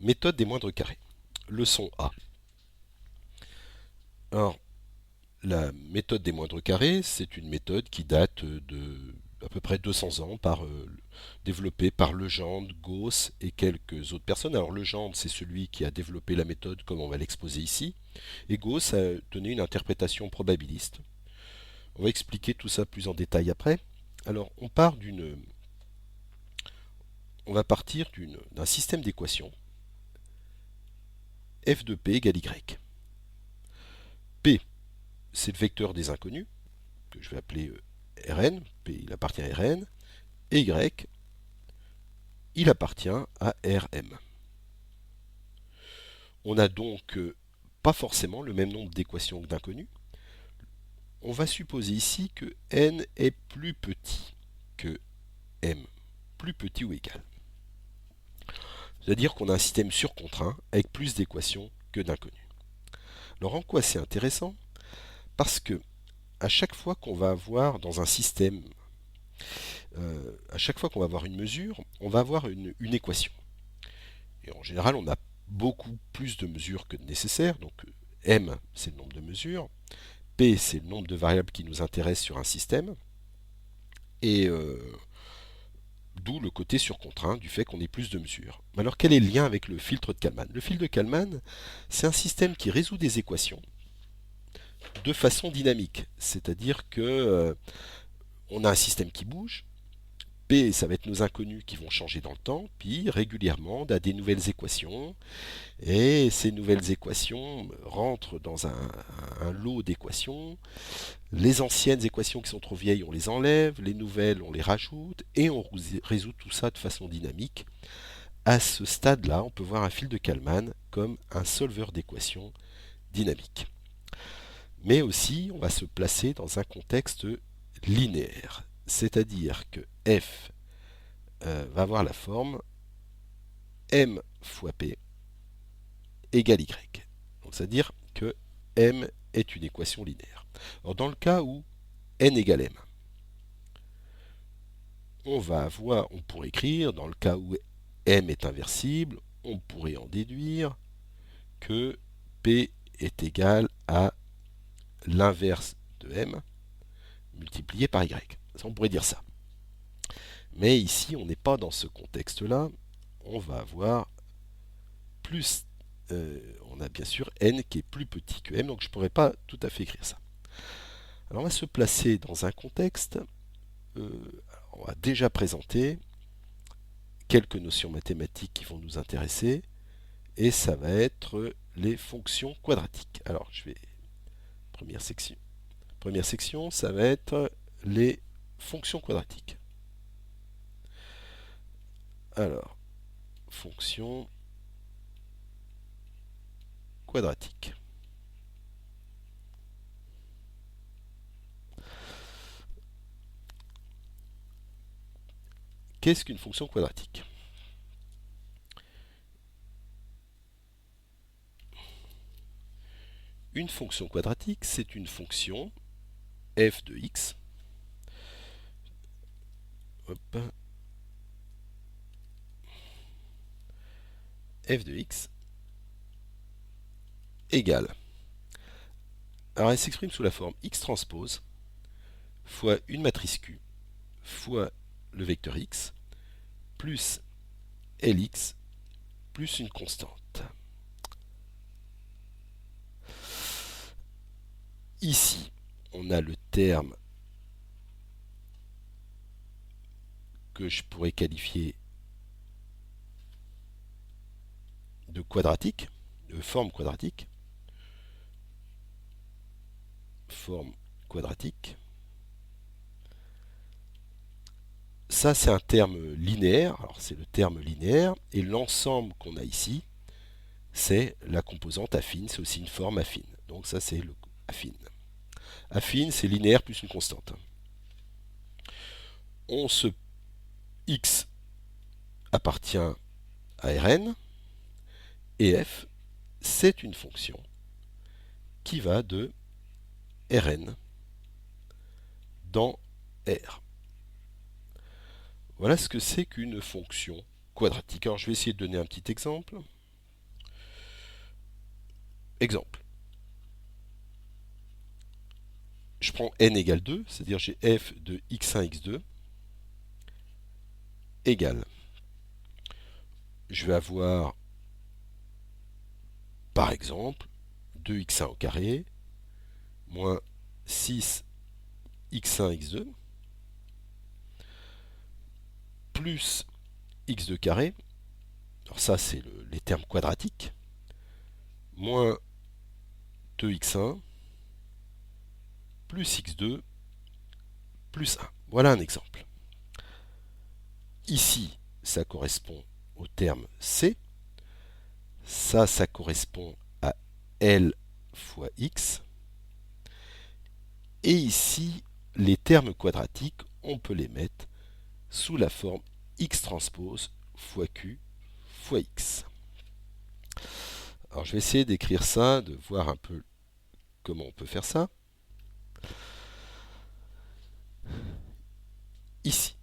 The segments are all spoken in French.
Méthode des moindres carrés. Leçon A. Alors, la méthode des moindres carrés, c'est une méthode qui date de à peu près 200 ans, développée par Legendre, Gauss et quelques autres personnes. Alors Legendre, c'est celui qui a développé la méthode comme on va l'exposer ici, et Gauss a donné une interprétation probabiliste. On va expliquer tout ça plus en détail après. Alors, on va partir d'un système d'équations f de p égale y. P, c'est le vecteur des inconnus, que je vais appeler Rn, P il appartient à Rn, et Y, il appartient à Rm. On n'a donc pas forcément le même nombre d'équations que d'inconnus. On va supposer ici que n est plus petit que m, plus petit ou égal. C'est-à-dire qu'on a un système surcontraint avec plus d'équations que d'inconnus. Alors en quoi c'est intéressant? Parce que à chaque fois qu'on va avoir dans un système, à chaque fois qu'on va avoir une mesure, on va avoir une équation. Et en général, on a beaucoup plus de mesures que de nécessaire. Donc m, c'est le nombre de mesures. P, c'est le nombre de variables qui nous intéressent sur un système. Et d'où le côté surcontraint du fait qu'on ait plus de mesures. Alors quel est le lien avec le filtre de Kalman? Le filtre de Kalman, c'est un système qui résout des équations de façon dynamique. C'est-à-dire que on a un système qui bouge. P, ça va être nos inconnus qui vont changer dans le temps, puis régulièrement, on a des nouvelles équations, et ces nouvelles équations rentrent dans un lot d'équations. Les anciennes équations qui sont trop vieilles, on les enlève, les nouvelles, on les rajoute, et on résout tout ça de façon dynamique. À ce stade-là, on peut voir un fil de Kalman comme un solveur d'équations dynamique. Mais aussi, on va se placer dans un contexte linéaire, c'est-à-dire que f va avoir la forme m fois p égale y. Donc, c'est-à-dire que m est une équation linéaire. Alors, dans le cas où n égale m, on pourrait écrire, dans le cas où m est inversible, on pourrait en déduire que p est égal à l'inverse de m multiplié par y. Ça, on pourrait dire ça. Mais ici, on n'est pas dans ce contexte-là. On va avoir plus, on a bien sûr n qui est plus petit que m, donc je ne pourrais pas tout à fait écrire ça. Alors on va se placer dans un contexte, on va déjà présenter quelques notions mathématiques qui vont nous intéresser, et ça va être les fonctions quadratiques. Alors je vais, première section, ça va être les fonctions quadratiques. Alors, fonctions quadratiques. Qu'est-ce qu'une fonction quadratique? Une fonction quadratique, c'est une fonction f de x. Hop, f de x égale. Alors elle s'exprime sous la forme x transpose fois une matrice Q fois le vecteur x plus Lx plus une constante. Ici, on a le terme que je pourrais qualifier de quadratique, de forme quadratique. Forme quadratique. Ça, c'est un terme linéaire. Alors, c'est le terme linéaire. Et l'ensemble qu'on a ici, c'est la composante affine. C'est aussi une forme affine. Donc, ça, c'est le affine. Affine, c'est linéaire plus une constante. X appartient à Rn. Et f, c'est une fonction qui va de Rn dans R. Voilà ce que c'est qu'une fonction quadratique. Alors je vais essayer de donner un petit exemple. Exemple. Je prends n égale 2, c'est-à-dire j'ai f de x1, x2 égale. Je vais avoir, par exemple, 2x1 au carré moins 6x1, x2 plus x2 carré. Alors ça, c'est les termes quadratiques. Moins 2x1 plus x2 plus 1. Voilà un exemple. Ici, ça correspond au terme c. Ça correspond à L fois X. Et ici, les termes quadratiques, on peut les mettre sous la forme X transpose fois Q fois X. Alors je vais essayer d'écrire ça, de voir un peu comment on peut faire ça. Ici,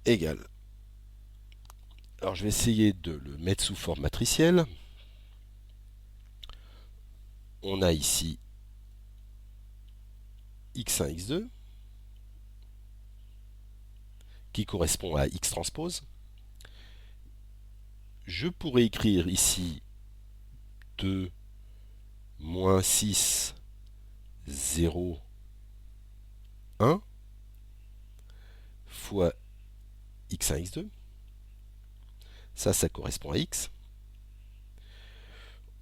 égale. Alors je vais essayer de le mettre sous forme matricielle. On a ici x1, x2 qui correspond à x transpose. Je pourrais écrire ici 2 moins 6, 0, 1 fois x1, x2. Ça correspond à x.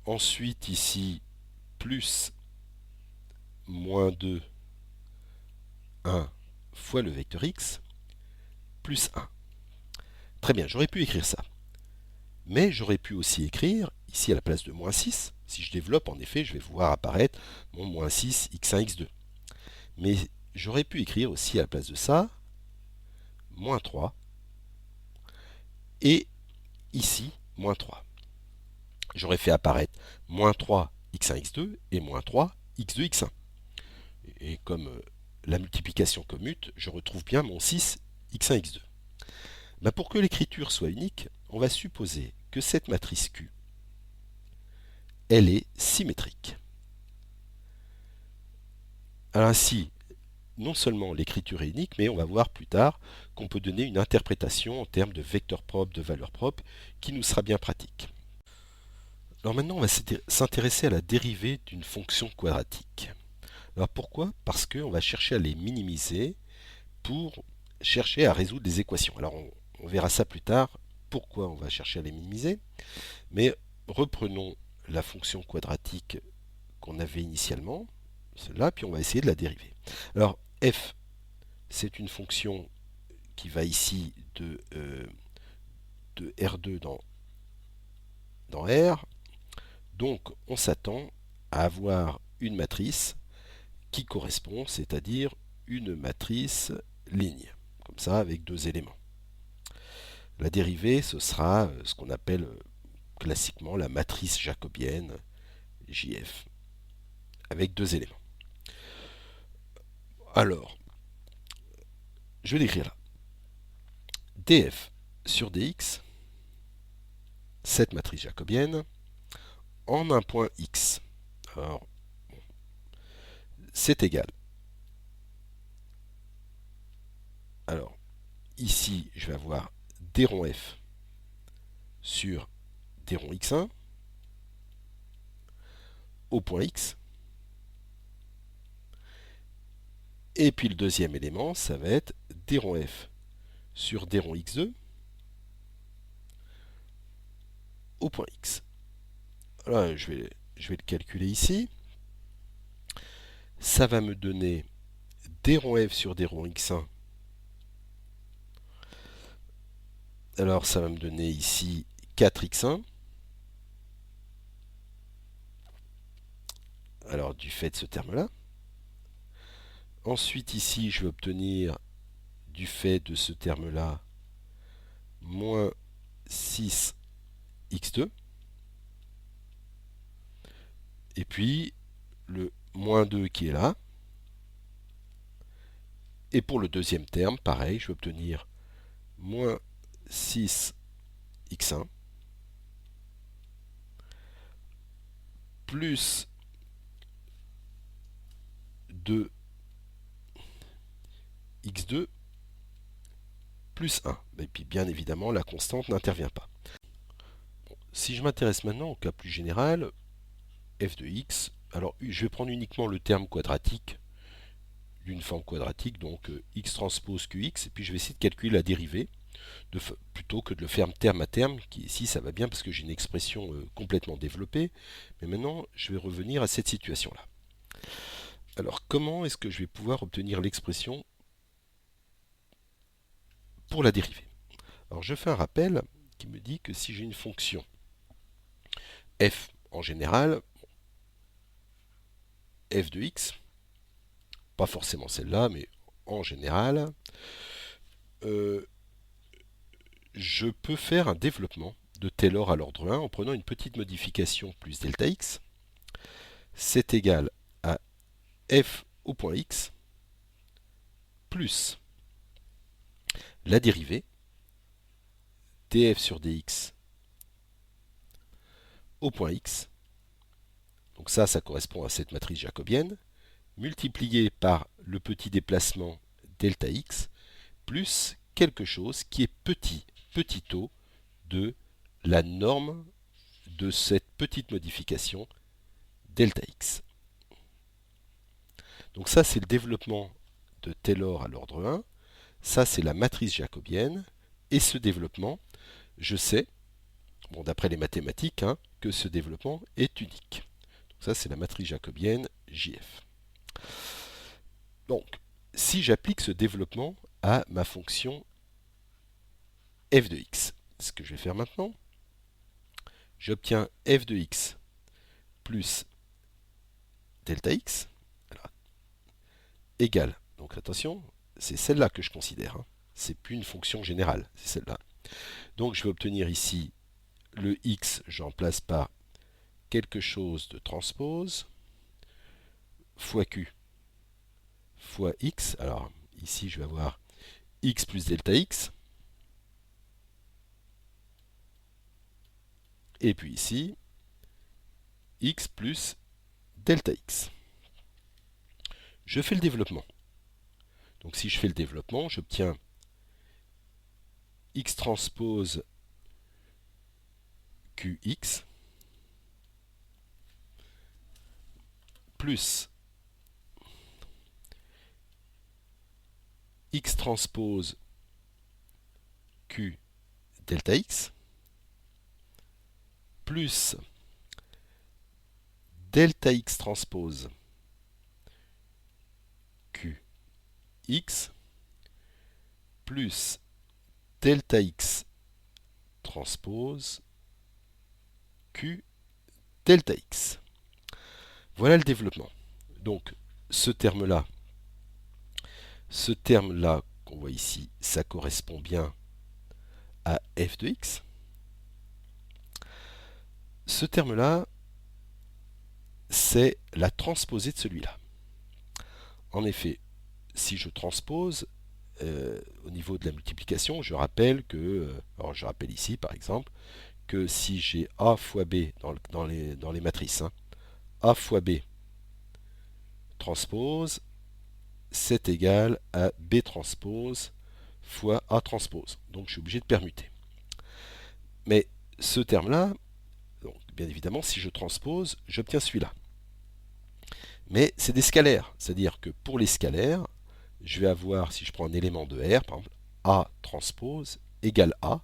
Ensuite, ici, plus moins 2, 1 fois le vecteur x, plus 1. Très bien, j'aurais pu écrire ça. Mais j'aurais pu aussi écrire, ici à la place de moins 6, si je développe, en effet, je vais voir apparaître mon moins 6, x1, x2. Mais j'aurais pu écrire aussi à la place de ça, moins 3, et ici, moins 3. J'aurais fait apparaître moins 3, x1, x2, et moins 3, x2, x1. Et comme la multiplication commute, je retrouve bien mon 6, x1, x2. Ben pour que l'écriture soit unique, on va supposer que cette matrice Q, elle est symétrique. Alors ainsi, non seulement l'écriture est unique, mais on va voir plus tard qu'on peut donner une interprétation en termes de vecteurs propres, de valeurs propres, qui nous sera bien pratique. Alors maintenant, on va s'intéresser à la dérivée d'une fonction quadratique. Alors pourquoi? Parce qu'on va chercher à les minimiser pour chercher à résoudre des équations. Alors on verra ça plus tard, pourquoi on va chercher à les minimiser. Mais reprenons la fonction quadratique qu'on avait initialement, celle-là, puis on va essayer de la dériver. Alors f, c'est une fonction qui va ici de R2 dans R. Donc on s'attend à avoir une matrice qui correspond, c'est-à-dire une matrice ligne, comme ça avec deux éléments. La dérivée, ce sera ce qu'on appelle classiquement la matrice jacobienne, JF, avec deux éléments. Alors, je vais l'écrire là. df sur dx, cette matrice jacobienne, en un point x. Alors, c'est égal. Alors, ici, je vais avoir d rond f sur d rond x1 au point x. Et puis le deuxième élément, ça va être d rond f sur d rond x2 au point x. Alors, je vais le calculer ici. Ça va me donner d rond f sur d rond x1. Alors, ça va me donner ici 4x1. Alors, du fait de ce terme-là. Ensuite, ici, je vais obtenir, du fait de ce terme-là, moins 6x2. Et puis, le moins 2 qui est là. Et pour le deuxième terme, pareil, je vais obtenir moins 6x1 plus de x2 plus 1. Et puis bien évidemment, la constante n'intervient pas. Bon, si je m'intéresse maintenant au cas plus général, f de x, alors je vais prendre uniquement le terme quadratique d'une forme quadratique, donc x transpose qx, et puis je vais essayer de calculer la dérivée, plutôt que de le faire terme à terme, qui ici ça va bien parce que j'ai une expression complètement développée, mais maintenant je vais revenir à cette situation-là. Alors comment est-ce que je vais pouvoir obtenir l'expression pour la dérivée? Alors je fais un rappel qui me dit que si j'ai une fonction f en général, f de x, pas forcément celle-là, mais en général, je peux faire un développement de Taylor à l'ordre 1 en prenant une petite modification plus delta x. C'est égal à f au point x plus la dérivée df sur dx au point x. Donc ça correspond à cette matrice jacobienne, multiplié par le petit déplacement delta x, plus quelque chose qui est petit o de la norme de cette petite modification delta x. Donc ça, c'est le développement de Taylor à l'ordre 1. Ça, c'est la matrice jacobienne. Et ce développement, je sais, bon, d'après les mathématiques, que ce développement est unique. Donc ça, c'est la matrice jacobienne JF. Donc, si j'applique ce développement à ma fonction f de x, ce que je vais faire maintenant, j'obtiens f de x plus delta x égale, donc attention, c'est celle-là que je considère, c'est plus une fonction générale, c'est celle-là. Donc je vais obtenir ici le x, je remplace par quelque chose de transpose, fois q, fois x, alors ici je vais avoir x plus delta x, et puis ici, x plus delta x. Je fais le développement. Donc si je fais le développement, j'obtiens x transpose qx plus x transpose q delta x plus delta x transpose qx plus delta x transpose q delta x. Voilà le développement. Donc ce terme-là qu'on voit ici, ça correspond bien à f de x. Ce terme-là, c'est la transposée de celui-là. En effet, si je transpose, au niveau de la multiplication, je rappelle que, alors je rappelle ici par exemple, que si j'ai A fois B dans les matrices, A fois B transpose, c'est égal à B transpose fois A transpose. Donc je suis obligé de permuter. Mais ce terme-là, bien évidemment, si je transpose, j'obtiens celui-là. Mais c'est des scalaires, c'est-à-dire que pour les scalaires, je vais avoir, si je prends un élément de R, par exemple, A transpose égale A,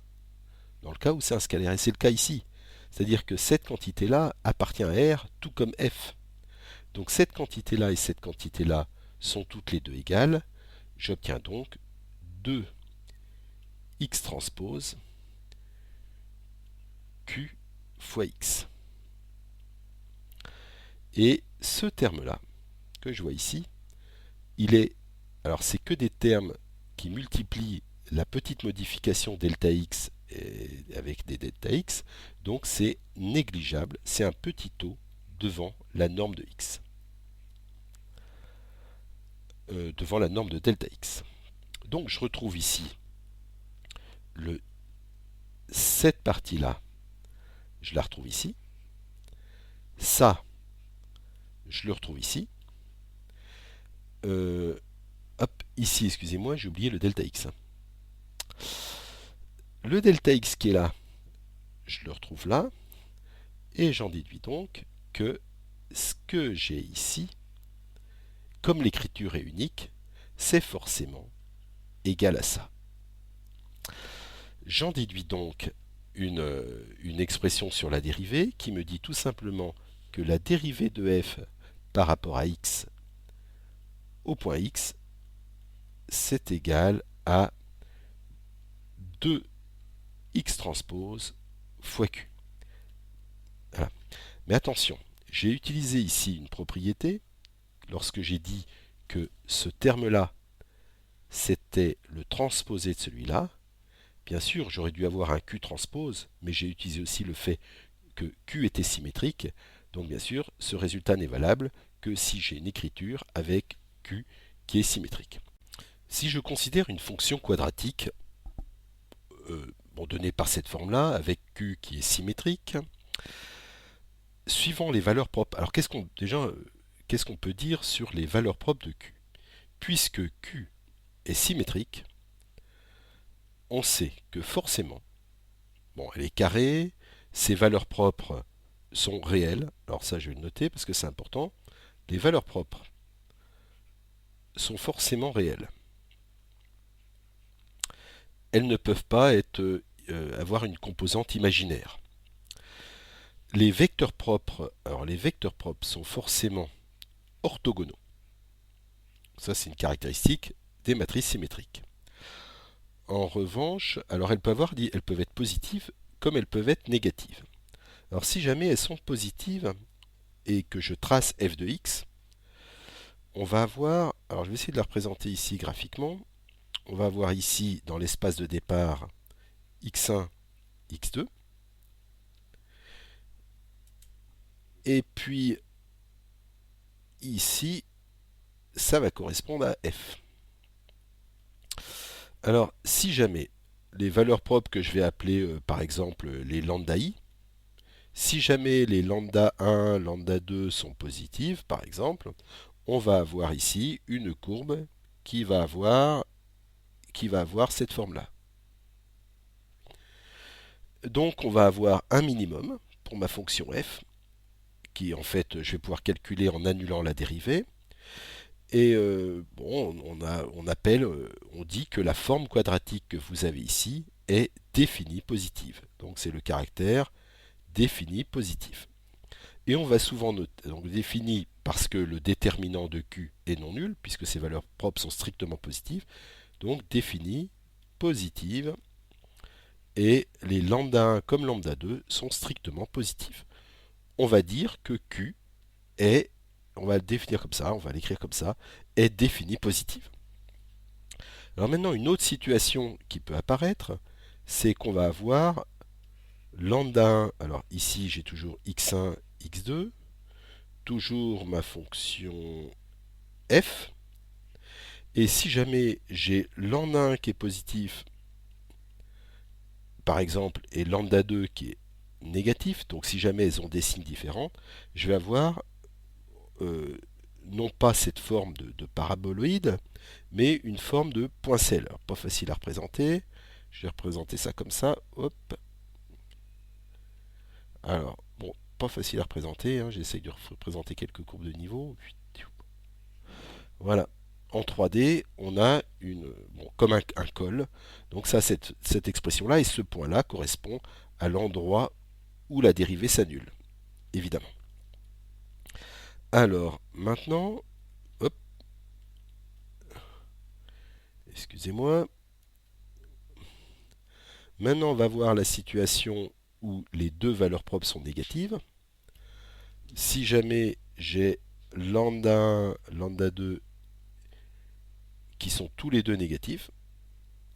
dans le cas où c'est un scalaire, et c'est le cas ici. C'est-à-dire que cette quantité-là appartient à R, tout comme F. Donc cette quantité-là et cette quantité-là sont toutes les deux égales. J'obtiens donc 2 x transpose q fois x. Et ce terme-là, que je vois ici, il est... Alors c'est que des termes qui multiplient la petite modification delta x avec des delta x, donc c'est négligeable, c'est un petit o devant la norme de x, devant la norme de delta x. Donc je retrouve ici cette partie-là, je la retrouve ici. Ça, je le retrouve ici. Hop, ici, excusez-moi, j'ai oublié le delta x. Le delta x qui est là, je le retrouve là, et j'en déduis donc que ce que j'ai ici, comme l'écriture est unique, c'est forcément égal à ça. J'en déduis donc une expression sur la dérivée qui me dit tout simplement que la dérivée de f par rapport à x au point x, c'est égal à 2x transpose fois q. Voilà. Mais attention, j'ai utilisé ici une propriété lorsque j'ai dit que ce terme-là, c'était le transposé de celui-là. Bien sûr, j'aurais dû avoir un Q transpose, mais j'ai utilisé aussi le fait que Q était symétrique. Donc bien sûr, ce résultat n'est valable que si j'ai une écriture avec Q qui est symétrique. Si je considère une fonction quadratique donnée par cette forme-là, avec Q qui est symétrique, suivant les valeurs propres. Alors qu'est-ce qu'on peut dire sur les valeurs propres de Q? Puisque Q est symétrique, on sait que forcément, elle est carrée, ses valeurs propres sont réelles. Alors ça, je vais le noter parce que c'est important. Les valeurs propres sont forcément réelles. Elles ne peuvent pas avoir une composante imaginaire. Les vecteurs propres sont forcément orthogonaux. Ça, c'est une caractéristique des matrices symétriques. En revanche, alors elles peuvent être positives comme elles peuvent être négatives. Alors si jamais elles sont positives et que je trace f de x, on va avoir, alors je vais essayer de la représenter ici graphiquement, on va avoir ici dans l'espace de départ x1, x2, et puis ici, ça va correspondre à f. Alors si jamais les valeurs propres que je vais appeler par exemple les lambda i, si jamais les lambda 1, lambda 2 sont positives par exemple, on va avoir ici une courbe qui va avoir cette forme-là. Donc on va avoir un minimum pour ma fonction f, qui en fait je vais pouvoir calculer en annulant la dérivée. Et on dit que la forme quadratique que vous avez ici est définie positive. Donc c'est le caractère défini positif. Et on va souvent noter, donc défini parce que le déterminant de Q est non nul, puisque ses valeurs propres sont strictement positives. Donc défini positive, et les lambda 1 comme lambda 2 sont strictement positifs. On va dire que Q est, on va le définir comme ça, on va l'écrire comme ça, est définie positive. Alors maintenant, une autre situation qui peut apparaître, c'est qu'on va avoir lambda 1, alors ici j'ai toujours x1, x2, toujours ma fonction f, et si jamais j'ai lambda 1 qui est positif, par exemple, et lambda 2 qui est négatif, donc si jamais elles ont des signes différents, je vais avoir euh, non pas cette forme de paraboloïde, mais une forme de poincelle. Alors, pas facile à représenter. Je vais représenter ça comme ça. Hop. Alors, bon, pas facile à représenter. Hein. J'essaye de représenter quelques courbes de niveau. Voilà. En 3D, on a comme un col. Donc ça, cette expression-là et ce point-là correspond à l'endroit où la dérivée s'annule, évidemment. Alors, maintenant, hop, excusez-moi. Maintenant, on va voir la situation où les deux valeurs propres sont négatives. Si jamais j'ai lambda 1, lambda 2 qui sont tous les deux négatifs,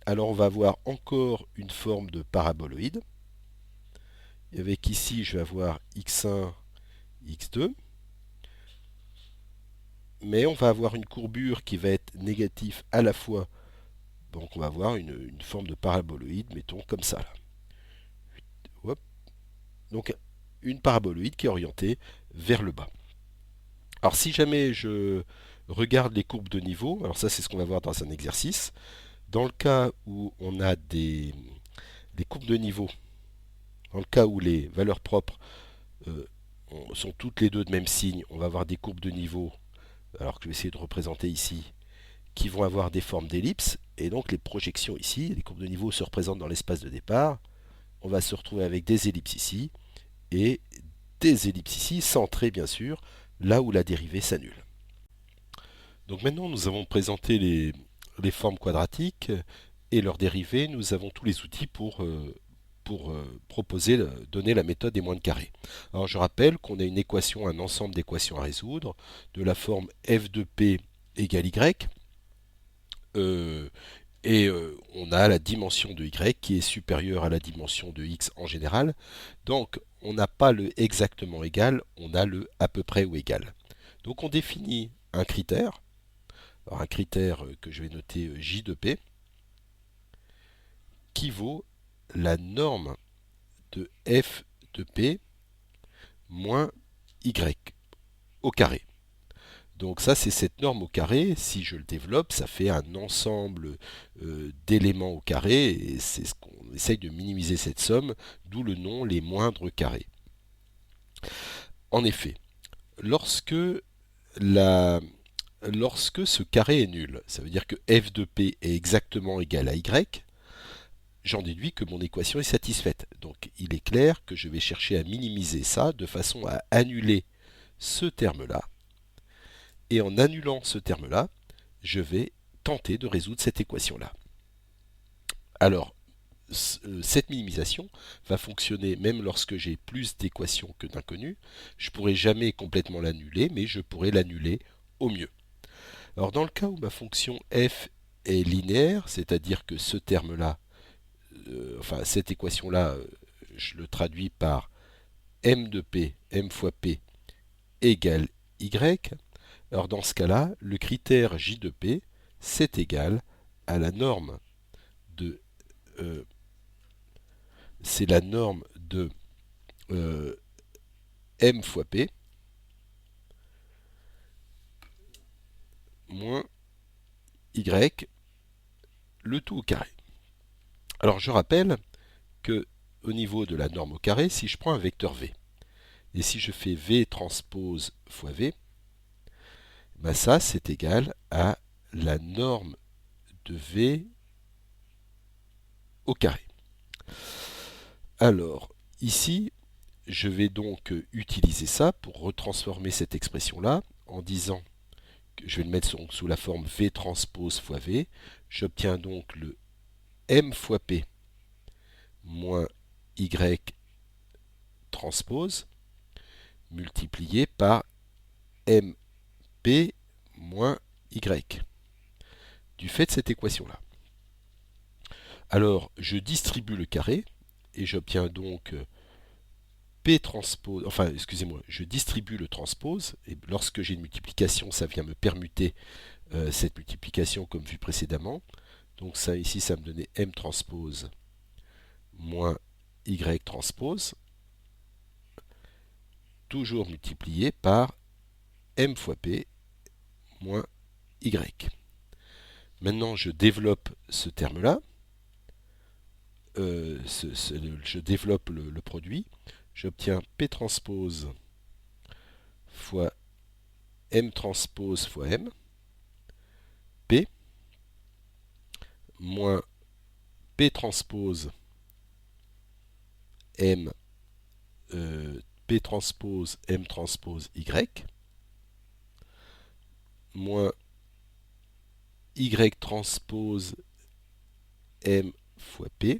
alors on va avoir encore une forme de paraboloïde. Et avec ici, je vais avoir x1, x2. Mais on va avoir une courbure qui va être négative à la fois. Donc on va avoir une forme de paraboloïde, mettons comme ça. Là. Hop. Donc une paraboloïde qui est orientée vers le bas. Alors si jamais je regarde les courbes de niveau, alors ça c'est ce qu'on va voir dans un exercice, dans le cas où on a des courbes de niveau, dans le cas où les valeurs propres euh, sont toutes les deux de même signe, on va avoir des courbes de niveau, alors que je vais essayer de représenter ici, qui vont avoir des formes d'ellipses, et donc les projections ici, les courbes de niveau se représentent dans l'espace de départ, on va se retrouver avec des ellipses ici, et des ellipses ici, centrées bien sûr, là où la dérivée s'annule. Donc maintenant nous avons présenté les formes quadratiques et leurs dérivées, nous avons tous les outils pour proposer, donner la méthode des moins de carrés. Alors je rappelle qu'on a une équation, un ensemble d'équations à résoudre, de la forme f de p égale y, euh, et on a la dimension de y qui est supérieure à la dimension de x en général. Donc on n'a pas le exactement égal, on a le à peu près ou égal. Donc on définit un critère, alors un critère que je vais noter j de p, qui vaut la norme de f de p moins y au carré. Donc ça, c'est cette norme au carré. Si je le développe, ça fait un ensemble d'éléments au carré, et c'est ce qu'on essaye de minimiser cette somme, d'où le nom les moindres carrés. En effet, lorsque, la, lorsque ce carré est nul, ça veut dire que f de p est exactement égal à y, j'en déduis que mon équation est satisfaite. Donc il est clair que je vais chercher à minimiser ça de façon à annuler ce terme-là. Et en annulant ce terme-là, je vais tenter de résoudre cette équation-là. Alors, cette minimisation va fonctionner même lorsque j'ai plus d'équations que d'inconnues. Je ne pourrai jamais complètement l'annuler, mais je pourrai l'annuler au mieux. Alors dans le cas où ma fonction f est linéaire, c'est-à-dire que ce terme-là, enfin cette équation-là, je le traduis par m de p, m fois p égale y, alors dans ce cas-là, le critère j de p, c'est égal à la norme de euh, c'est la norme de euh, m fois p moins y, le tout au carré. Alors je rappelle que au niveau de la norme au carré, si je prends un vecteur v, et si je fais v transpose fois v, ben ça c'est égal à la norme de v au carré. Alors ici, je vais donc utiliser ça pour retransformer cette expression-là en disant que je vais le mettre sous la forme v transpose fois v. J'obtiens donc le m fois p moins y transpose multiplié par mp moins y du fait de cette équation-là. Alors, je distribue le carré et j'obtiens donc P transpose, enfin excusez-moi, je distribue le transpose, et lorsque j'ai une multiplication, ça vient me permuter cette multiplication comme vu précédemment. Donc ça ici, ça me donnait M transpose moins Y transpose, toujours multiplié par M fois P moins Y. Maintenant, je développe ce terme-là, je développe le produit, j'obtiens P transpose fois M transpose fois M, P, moins P transpose M, P transpose M transpose Y, moins Y transpose M fois P,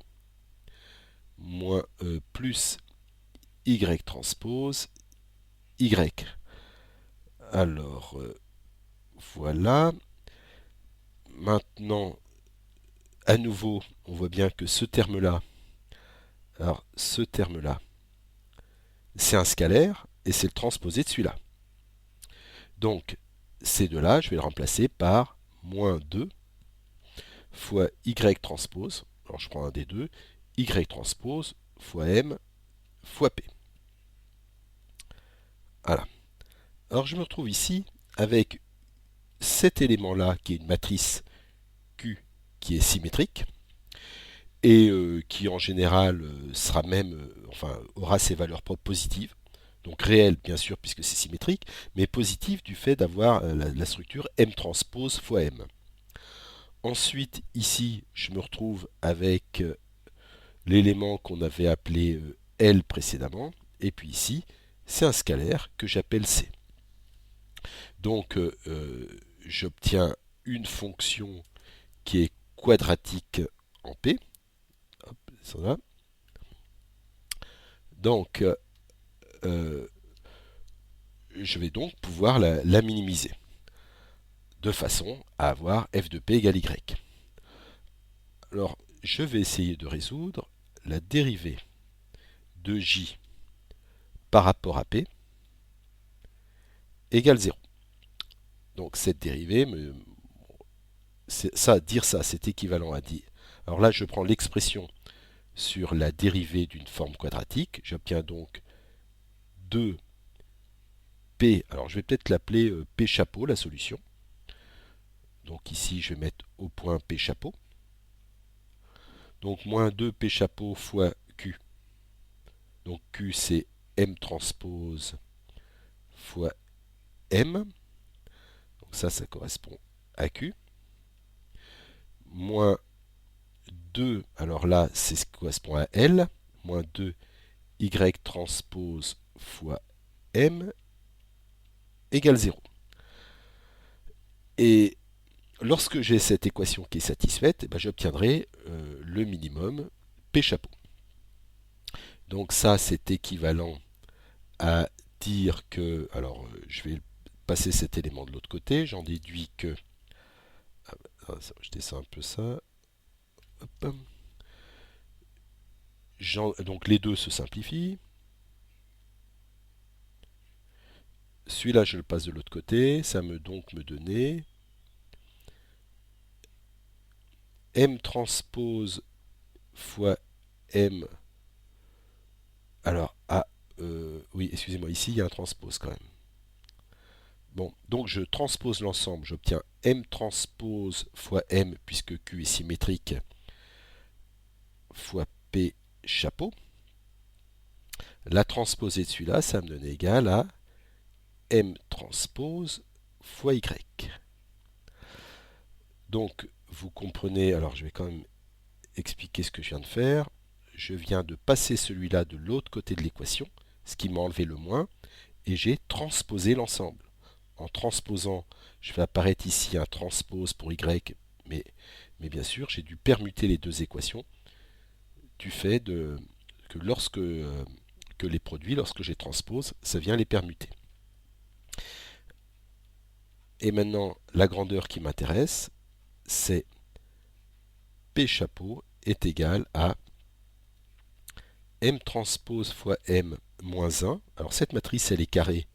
moins plus Y transpose Y. Alors, voilà. Maintenant, à nouveau, on voit bien que ce terme-là, alors ce terme-là, c'est un scalaire et c'est le transposé de celui-là. Donc, ces deux-là, je vais le remplacer par moins 2 fois Y transpose, alors je prends un des deux, Y transpose fois M fois P. Voilà. Alors je me retrouve ici avec cet élément-là qui est une matrice Q qui est symétrique et qui en général sera même, enfin aura ses valeurs propres positives. Donc réelles bien sûr puisque c'est symétrique, mais positive du fait d'avoir la structure M transpose fois M. Ensuite ici je me retrouve avec l'élément qu'on avait appelé L précédemment, et puis ici c'est un scalaire que j'appelle C. Donc j'obtiens une fonction qui est quadratique en P. Hop, ça va. Donc euh, je vais donc pouvoir la minimiser de façon à avoir f de p égale y. Alors je vais essayer de résoudre la dérivée de j par rapport à p égale 0. Donc cette dérivée, dire ça, c'est équivalent à dire. Alors là, je prends l'expression sur la dérivée d'une forme quadratique. J'obtiens donc 2p. Alors je vais peut-être l'appeler p chapeau, la solution. Donc ici, je vais mettre au point p chapeau. Donc moins 2p chapeau fois q. Donc q, c'est m transpose fois m. Donc ça correspond à q. Moins 2, alors là, c'est ce qui correspond à L, moins 2 y transpose fois m égale 0. Et lorsque j'ai cette équation qui est satisfaite, eh ben, j'obtiendrai le minimum P chapeau. Donc ça, c'est équivalent à dire que... Alors, je vais passer cet élément de l'autre côté. J'en déduis que... je descends un peu ça. Hop. Donc les deux se simplifient. Celui-là, je le passe de l'autre côté. Ça me donc me donner m transpose fois m. Alors, oui, excusez-moi, ici il y a un transpose quand même. Bon, donc je transpose l'ensemble, j'obtiens m transpose fois m, puisque q est symétrique, fois p chapeau. La transposée de celui-là, ça me donne égal à m transpose fois y. Donc, vous comprenez, alors je vais quand même expliquer ce que je viens de faire. Je viens de passer celui-là de l'autre côté de l'équation, ce qui m'a enlevé le moins, et j'ai transposé l'ensemble. En transposant, je fais apparaître ici un transpose pour y, mais bien sûr, j'ai dû permuter les deux équations du fait que lorsque que les produits, lorsque je les transpose, ça vient les permuter. Et maintenant, la grandeur qui m'intéresse, c'est P chapeau est égal à M transpose fois M moins 1. Alors cette matrice, elle est carrée.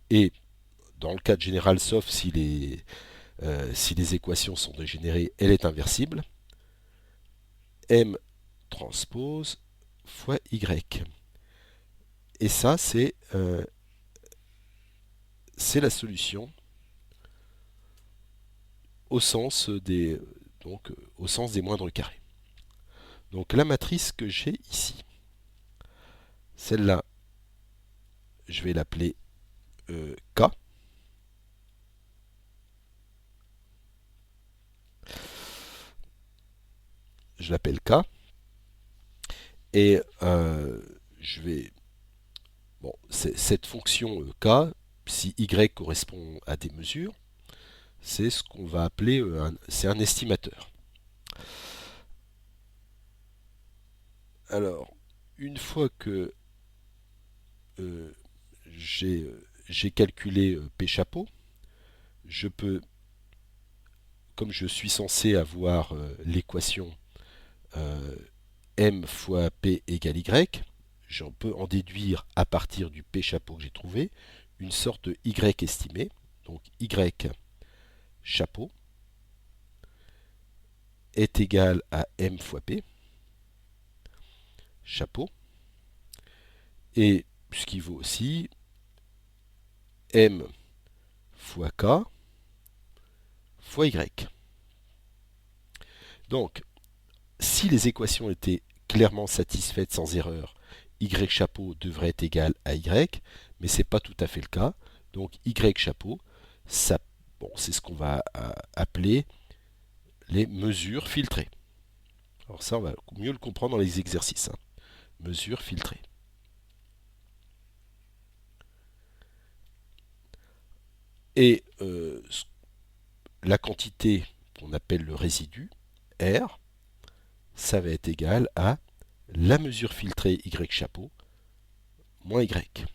Et dans le cas général, sauf si les équations sont dégénérées, elle est inversible. M transpose fois Y. Et ça, c'est la solution au sens au sens des moindres carrés. Donc la matrice que j'ai ici, celle-là, je vais l'appeler K. Je l'appelle K. Et je vais... Bon, cette fonction K, si Y correspond à des mesures, c'est ce qu'on va appeler c'est un estimateur. Alors, une fois que euh, j'ai calculé P chapeau, je peux, comme je suis censé avoir l'équation euh, M fois P égale Y, j'en peux en déduire à partir du P chapeau que j'ai trouvé une sorte de Y estimé. Donc Y chapeau est égal à M fois P chapeau. Et ce qui vaut aussi m fois k fois y. Donc, si les équations étaient clairement satisfaites sans erreur, y chapeau devrait être égal à y, mais ce n'est pas tout à fait le cas. Donc y chapeau, ça, bon, c'est ce qu'on va appeler les mesures filtrées. Alors ça, on va mieux le comprendre dans les exercices. Mesures filtrées. Et la quantité qu'on appelle le résidu, R, ça va être égal à la mesure filtrée y chapeau moins y.